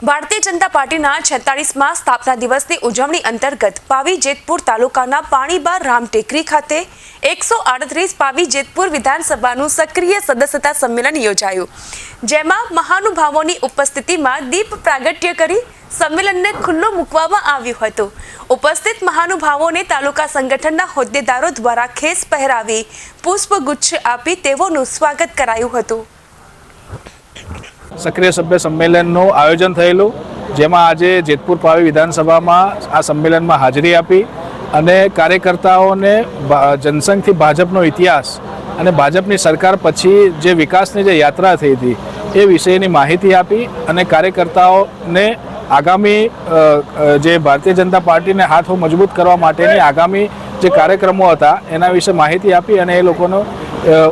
ભારતીય જનતા પાર્ટીના 46મા સ્થાપના દિવસની ઉજવણી અંતર્ગત પાવી જેતપુર તાલુકાના પાણીબાર રામટેકરી ખાતે 138 પાવી જેતપુર વિધાનસભાનું સક્રિય સદસ્યતા સંમેલન યોજાયું, જેમાં મહાનુભાવોની ઉપસ્થિતિમાં દીપ પ્રાગટ્ય કરી સંમેલનને ખુલ્લું મૂકવામાં આવ્યું હતું। ઉપસ્થિત મહાનુભાવોને તાલુકા સંગઠનના હોદ્દેદારો દ્વારા ખેસ પહેરાવી પુષ્પગુચ્છ આપી તેઓનું સ્વાગત કરાયું હતું। सक्रिय सभ्य सम्मेलन आयोजन थयेलुं, जेमां आजे जेतपुर पावी विधानसभा में आ सम्मेलन में हाजरी आपी अने कार्यकर्ताओने जनसंघथी भाजपनो इतिहास अने भाजपनी सरकार पछी जे विकासनी जे यात्रा थई हती ए विषयनी माहिती आपी अने कार्यकर्ताओने आगामी जे भारतीय जनता पार्टी ने हाथ मजबूत करवा माटेनी आगामी जे कार्यक्रमों हता एना विषे माहिती आपी अने ए लोकोनो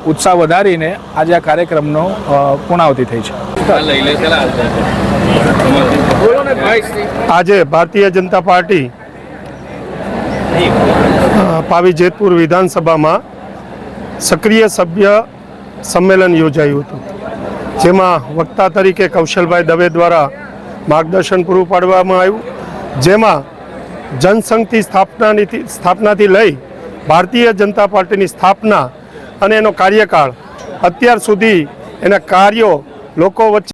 उत्साह वधारीने आज आ कार्यक्रमनो पूर्णाहुति थई छे। आज भारतीय जनता पार्टी पावी जेतपुर विधानसभा में सक्रिय सभ्य सम्मेलन योजायु हतुं, जेमां वक्ता तरीके कौशलभाई दवे द्वारा मार्गदर्शन पूरुं पाडवामां आव्युं, जेमां जनसंघथी स्थापनाथी लई भारतीय जनता पार्टी स्थापना अने एनो कार्यकाळ अत्यार सुधी एना कार्यों लोको वच्चे